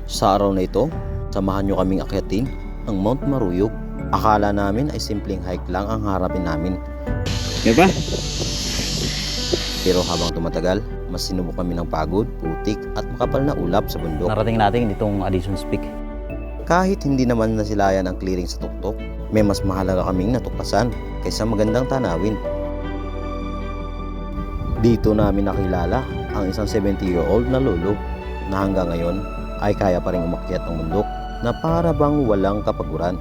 Sa araw na ito, samahan nyo kaming akyatin ang Mount Maruyog. Akala namin ay simpleng hike lang ang harapin namin. Diba? Pero habang tumatagal, mas sinubok kami ng pagod, putik at makapal na ulap sa bundok. Narating natin itong Addison's Peak. Kahit hindi naman nasilayan ang clearing sa tuktok, may mas mahalaga kaming natuklasan kaysa magandang tanawin. Dito namin nakilala ang isang 70-year-old na lolo na hanggang ngayon ay kaya pa rin umakyat ng bundok na para bang walang kapaguran.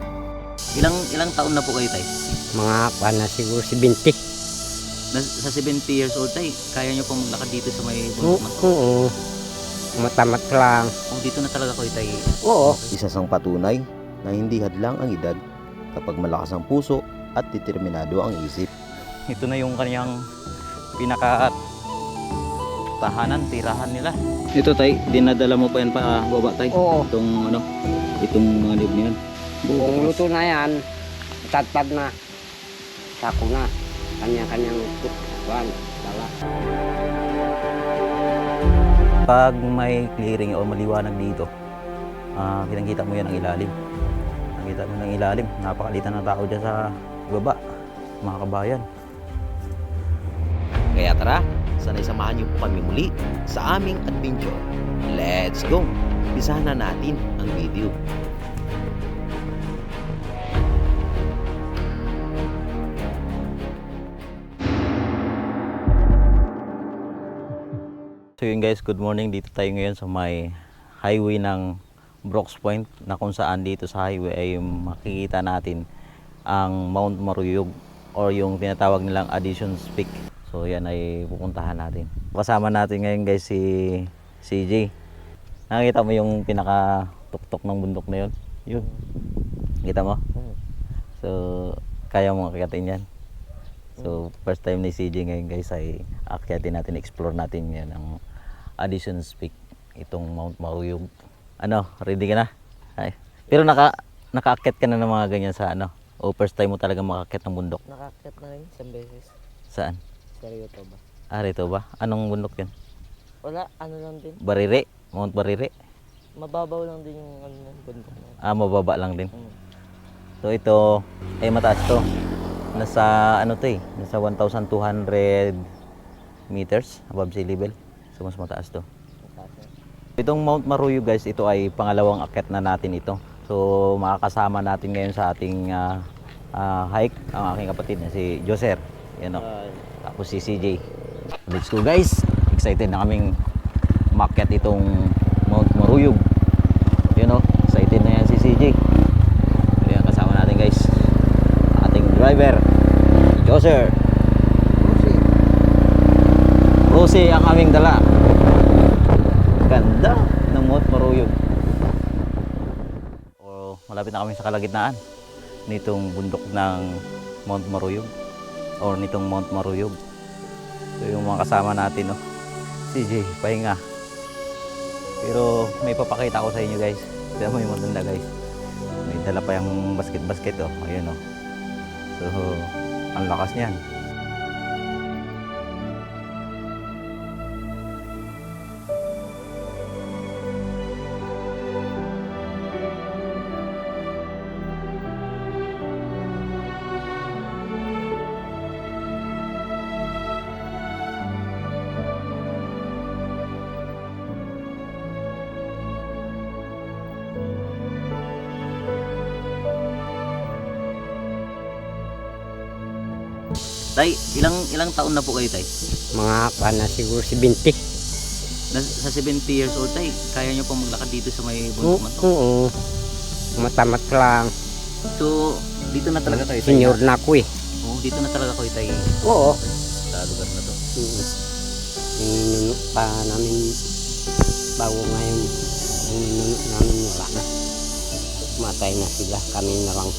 Ilang taon na po kayo, tay? Mga na siguro 70. Sa 70 years old, tay, kaya nyo pong maglakad dito sa may bundok na to? Oo. Matamat lang. Oh, dito na talaga kayo, tay? Oo. Isa sang patunay na hindi hadlang ang edad kapag malakas ang puso at determinado ang isip. Ito na yung kanyang pinaka tahanan, tirahan nila. Ito, tay, dinadala mo pa yan pa baba, tay? Oo. Itong mga niyog na yan. Kung luto na yan, tatpad na. Sako na. Kanya-kanyang kuwan. Dala. Pag may clearing o maliwanag dito, kitang-kita mo yan ang ilalim. Nakita mo ng ilalim, napakalitan ng tao dyan sa baba, mga kabayan. Kaya tara, sanay samahan niyo po kami muli sa aming adventure. Let's go! Umpisahan na natin ang video. So yun guys, good morning. Dito tayo ngayon sa may highway ng Brooks Point, na kung saan dito sa highway ay makikita natin ang Mount Maruyog or yung tinatawag nilang Addison's Peak. So yan ay pupuntahan natin. Kasama natin ngayon guys si CJ. Nakita mo yung pinaka tuktok ng bundok na yun? Yun. Kita mo? So kaya mo akyatin yan. So first time ni CJ ngayon guys ay akyatin natin, explore natin yan ang Addison's Peak, itong Mount Maruyog. Ano, ready ka na? Ay. Pero nakaakyat ka na ng mga ganyan sa ano? O first time mo talaga makaakyat ng bundok? Nakakit na rin isang beses. Saan? Seryoso ba? Rito ba? Anong bundok yun? Wala, ano lang din. Barire? Mount Barire? Mababaw lang din yung ano, bundok na. Mababa lang din. So ito ay mataas to. Nasa ano to eh? Nasa 1,200 meters above sea level. So mas mataas to. Itong Mount Maruyog guys, ito ay pangalawang akyat na natin ito. So makakasama natin ngayon sa ating hike ang aking kapatid na si Joser. Yan o. Tapos si CJ. Let's go guys! Excited na kaming makyat itong Mount Maruyog. Yan o. Excited na yan si CJ. Yan kasama natin guys. Ating driver, Joser. Rosie ang aming dala. Ganda ng Mount Maruyog. Malapit na kami sa kalagitnaan nitong bundok ng Mount Maruyog or nitong Mount Maruyog. So yung mga kasama natin, no? CJ, pahinga. Pero may papakita ko sa inyo guys. Tignan mo yung maganda guys. May dala pa yung basket, oh. Ayun, oh. So ang lakas niyan. Tay, ilang taon na po kayo, tay? Mga na siguro 70. Sa 70 years old, tay, kaya nyo pong maglakad dito sa may bundok na to? Oo. Matamat lang. So, dito na talaga kayo, tay? Senior na ako eh. Oo, dito na talaga kayo, tay? Oo. Sa lugar na to? Ninunok pa namin bago ngayon. Ninunok namin wala na. Matay na sila. Kami na lang.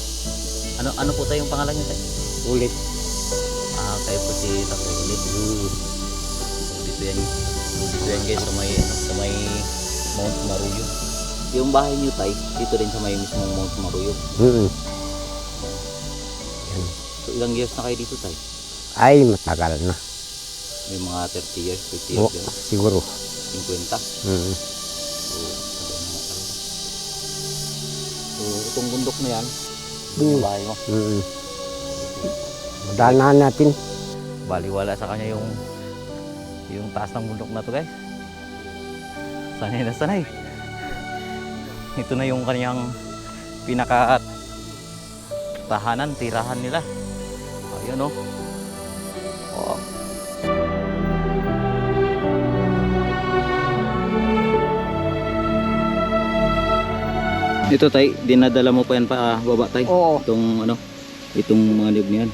Ano po tayo yung pangalan nyo, tay? Ulit. Kayo po si Tatay Ulit. So, dito yan guys sa may Mount Maruyog. Yung bahay nyo, tay, dito rin sa may mismong Mount Maruyog. So ilang years na kayo dito, tay? Ay, matagal na. May mga 30 years, 50 years. Siguro. 50. So, itong bundok na yan, Hmm. bahay mo. Daanan natin. Baliwala sa kanya yung taas ng bundok na to guys. Sanay na sanay. Ito na yung kanyang pinaka tahanan, tirahan nila. Ayun oh. Oh. Ito tay, dinadala mo pa yan pa baba tay. Oo, Itong ano, itong mga niyog niyan.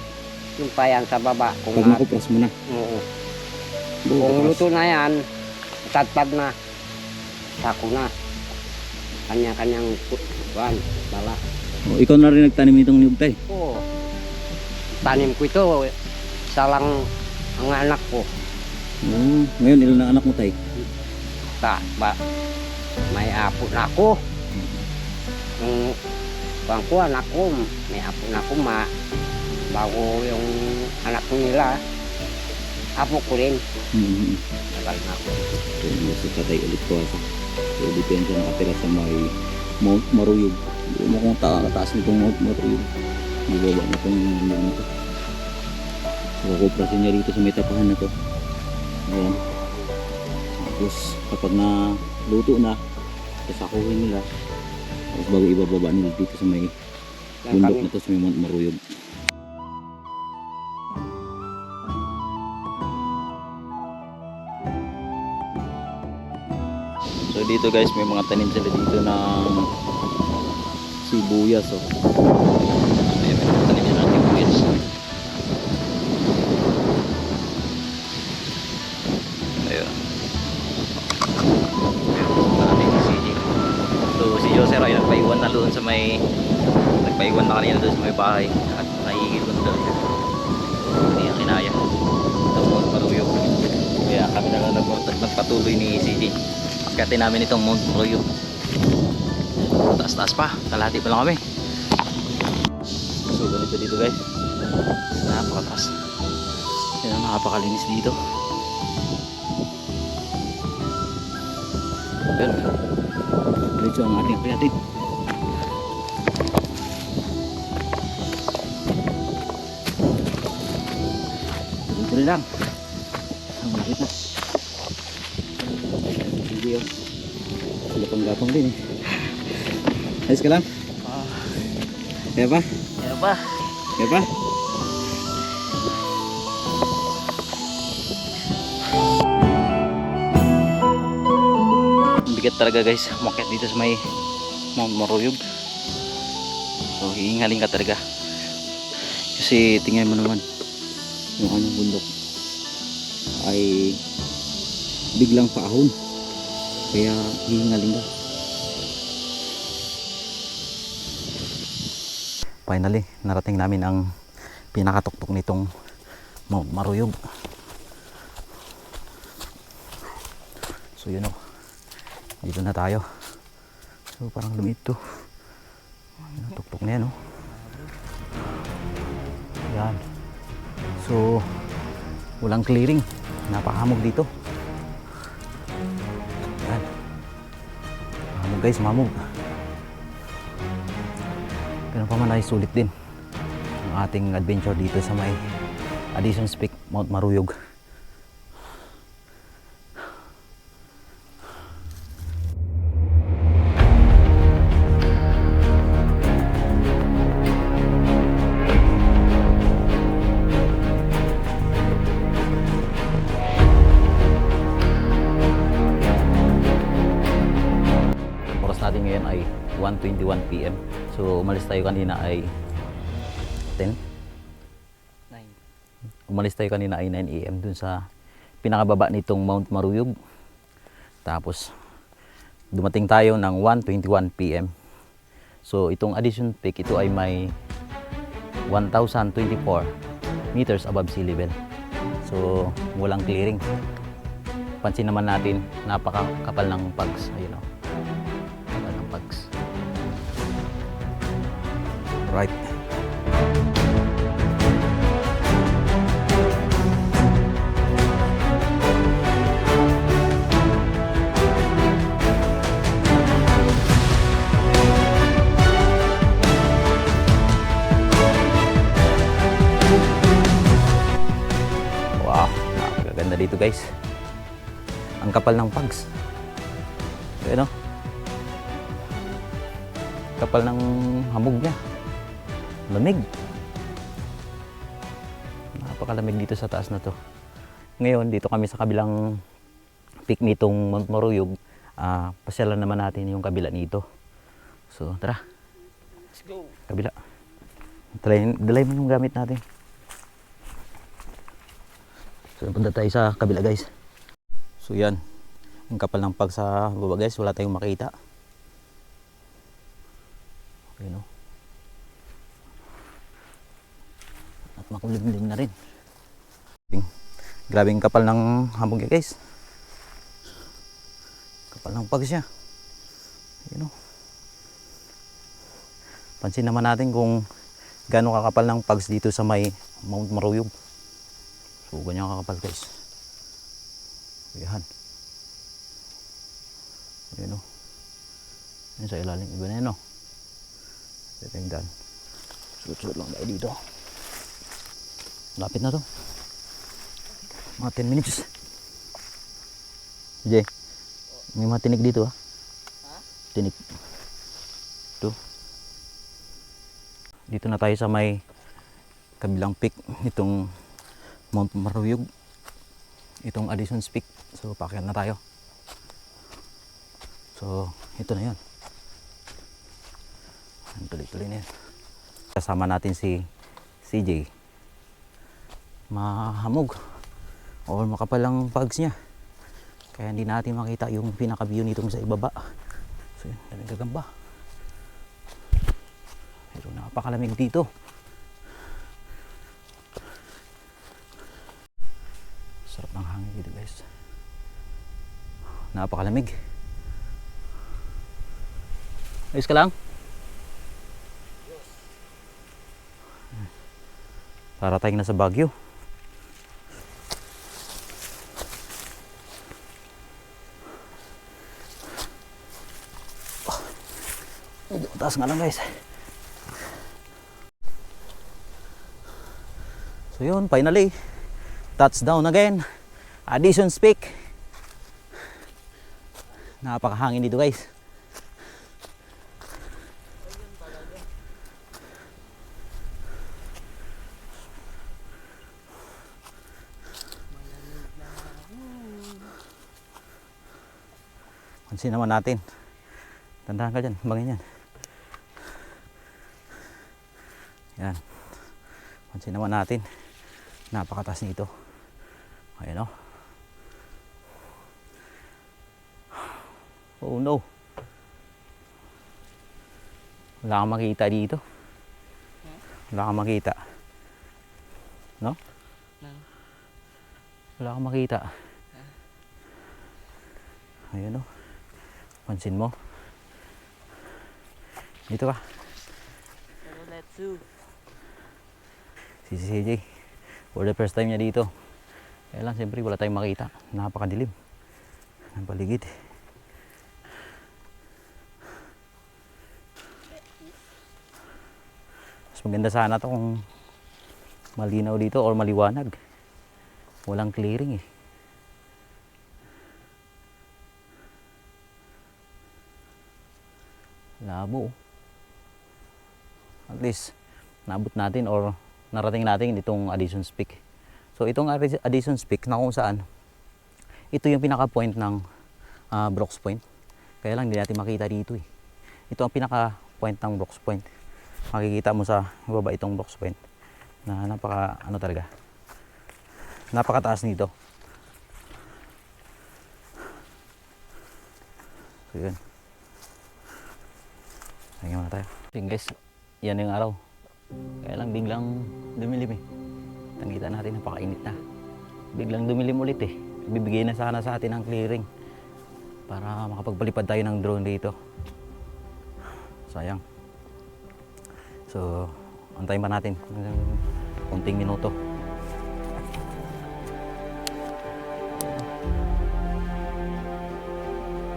yung payan sa baba. Kung, Pag nakupras mo na. oo. Oo, Kung kupras. luto na yan, tatpad na. Sako na. Kanya-kanyang kuwan, bala. Oh, ikaw na rin nagtanim nitong niyog tay. Oo. Tanim ko ito, isa lang ang anak ko. Ngayon ilan ang anak mo tay? May apo na ako. Yung kuwan ko, anak ko, may apo na ako, bago yung anak ko nila, apo ko rin. Tagal na ako. So, sa patay ulit ko asa. So, depende na nakatira sa may Mount Maruyog. Hindi mo kung taas nitong Mount Maruyog. Ibaba na itong niyog na to. So, kukuprasin niya dito sa may tapahan na to. Ayan. Tapos, kapag na luto na, sasakuhin nila. Tapos bago ibababa nila dito sa may Yan bundok kami. na to sa may Mount Maruyog. So dito guys, may mga tanim sila dito ng sibuyas oh. Ayan, may mga tanim sila ng sibuyas. Ayun. Maraming sili. So si Jose ay nagpaiwan na doon sa may nagpaiwan na kanina doon sa may bahay at nahihigil ko doon siya. Hindi niya kinaya. Tapos maruyog. Kaya kami na lang nagpatuloy ni CJ. Akyatin namin itong Mount Maruyog. Taas-taas pa. Kalahati pa lang kami. So ganito dito guys. Napakataas. Yan ang napakalinis dito. Yan. Dito ang ating akyatin. Dito lang. Ang malapit na. Hindi oh. Sila pang gatong din eh. Ayos ka lang? Kaya pa? Kaya ba? Kaya pa? Bigat talaga guys, umakyat dito sa may Mount Maruyog. So hihingaling ka talaga. Kasi tingnan mo naman yung kanyang bundok ay biglang paahon. Kaya hihingaling ka. Finally, narating namin ang pinakatuktok nitong Mount Maruyog. So yun o. Dito na tayo. So parang lumiit to. Yung tuktok na yan o. Yan. So walang clearing. Napahamog dito. Yan. Mamog guys, mamog. Pero pa man ay sulit din ang ating adventure dito sa may Addison's Peak, Mount Maruyog. Oras natin ngayon ay 1:21 PM. So umalis tayo kanina ay 10. 9. Umalis tayo kanina ay 9 AM dun sa pinakababa nitong Mount Maruyog. Tapos dumating tayo ng 1:21 PM. So itong Addison Peak, ito ay may 1,024 meters above sea level. So walang clearing. Pansin naman natin, napakakapal ng pags. Ayun o. Kapal ng pags. Right. dito guys. Ang kapal ng pags. Ayan o. Kapal ng hamog niya. Lamig. Napakalamig dito sa taas na to. Ngayon, dito kami sa kabilang peak nitong Mount Maruyog. Pasyalan naman natin yung kabila nito. So, tara. Let's go. Kabila. Dalay mo yung gamit natin. So, punta tayo sa kabila guys. So, yan. Ang kapal ng pag sa baba guys. Wala tayong makita. Okay, no? At makulimlim na rin. Grabing kapal ng hamog niya guys. Kapal ng pag siya. Ayun o. Pansin naman natin kung gaano kakapal ng pags dito sa may Mount Maruyog. So ganyan kakapal guys. Ayan. Ayun o. Ayun sa ilalim. Iba na yun o. Ito yung daan. Sulit-sulit lang tayo dito. Lapit na to. Mga 10 minutes. Jay, may mga tinig dito Tinig. Ito. Dito na tayo sa may kabilang peak nitong Mount Maruyog. Itong Addison's Peak. So paakyat na tayo. So ito na yan. Tuloy-tuloy na yan. Kasama natin si CJ. Mahamog or makapal ang pags niya, kaya hindi natin makita yung pinaka view nitong sa ibaba. So yun, daming gagamba, pero napakalamig dito. Sarap ng hangin dito guys, napakalamig. Ayos ka lang? Para tayong nasa Baguio. Taas nga lang guys. So yun, finally touchdown again, Addison's Peak. Napakahangin dito guys. Pansin naman natin, tandaan ka dyan, bangin yan. Yan. Pansin naman natin, napakataas nito. Ayan o. Oh no. Wala kang makita dito. Wala kang makita. No? Wala kang makita. Ayan o. Pansin mo. Dito ka. Let's go. Si CJ, for the first time niya dito. Kaya lang siyempre wala tayong makita. Napakadilim ng paligid. Mas maganda sana to kung malinaw dito or maliwanag. Walang clearing eh. Labo. At least naabot natin or narating natin itong Addison's Peak. So itong Addison's Peak na kung saan ito yung pinaka point ng Brooks Point. Kaya lang hindi natin makita dito eh. Ito ang pinaka point ng Brooks Point. Makikita mo sa baba itong Brooks Point na napaka ano talaga, napakataas nito. So yun. Tingnan muna tayo. Tingnan guys, yan yung araw. Kaya lang biglang dumilim eh. Tangita natin, napakainit na. Biglang dumilim ulit eh. Bibigay na sana sa atin ng clearing para makapagpalipad tayo ng drone dito. Sayang. So, antayin pa natin ng konting minuto.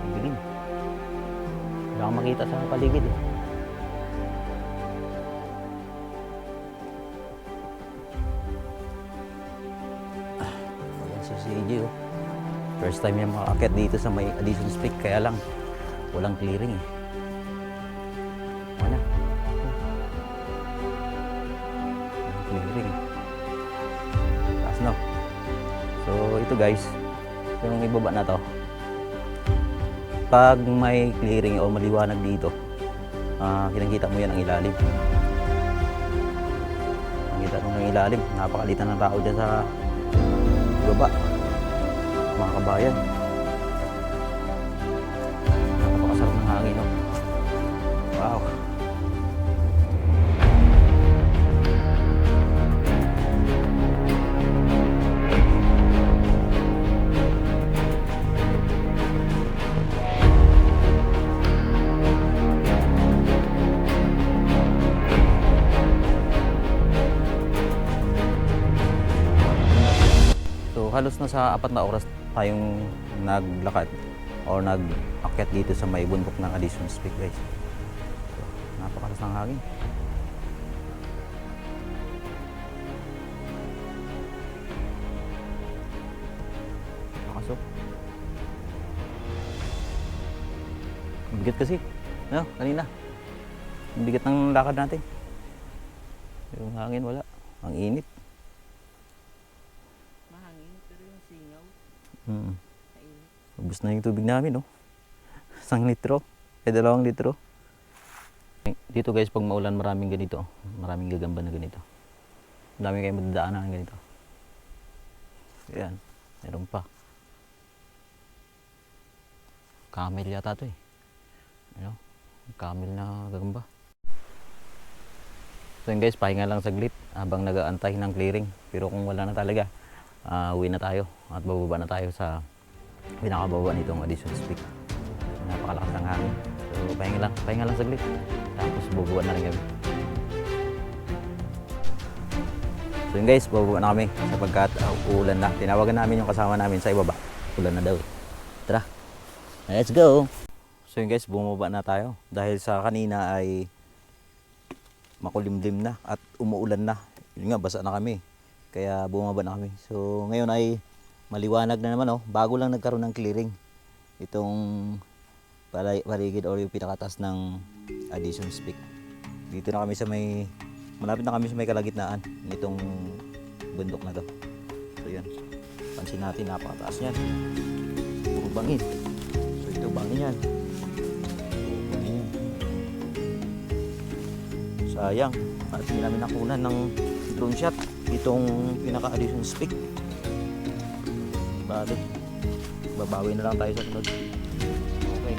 Ang dilim. Wala kang makita sa paligid eh. Si CJ oh. First time niya makakakit dito sa may Addison Peak, kaya lang walang clearing eh. Wala. Walang clearing. Taas na. So ito guys, yung ibaba na to. Pag may clearing o maliwanag dito, kinakita mo yan ang ilalim. Nakita mo ng ilalim, napakalitan ng tao dyan sa baba, mga kabayan. Napakasarap ng hangin, no? Wow. So halos na sa 4 na oras tayong naglakad or nag-akyat dito sa may bundok ng Addison Peak guys. So, napakalas ng hangin. Nakasok. Ang bigat kasi. No, kanina. Ang bigat ng lakad natin. Yung hangin wala. Ang init. Ubus na yung tubig namin, no? 1 litro. 2 litro. Dito guys, pag maulan, maraming ganito. Maraming gagamba na ganito. Dami kayong madadaanan ng ganito. Ayan. Meron pa. Camel yata to eh. Ano? Camel na gagamba. So yun guys, pahinga lang saglit habang nag-aantay ng clearing. Pero kung wala na talaga, uwi na tayo at bababa na tayo sa pinakababa nitong Addison Peak. Napakalakas ng hangin. So pahinga lang saglit. Tapos bababa na rin kami. So yun guys, bababa na kami sapagkat uulan na. Tinawagan namin yung kasama namin sa ibaba. Ulan na daw. Tara, let's go! So yun guys, bumaba na tayo. Dahil sa kanina ay makulimlim na at umuulan na. Yun nga, basa na kami. Kaya bumaba na kami. So ngayon ay maliwanag na naman, oh. Bago lang nagkaroon ng clearing itong paligid or yung pinakataas ng Addison Peak. Dito na kami sa may, malapit na kami sa may kalagitnaan nitong bundok na to. So yan, pansin natin, napakataas niyan. Puro bangin. So ito bangin yan. Bangin yan. Sayang, at hindi namin nakunan ng drone shot itong pinaka Addison Peak. Bale, babawi na lang tayo sa sunod. Okay.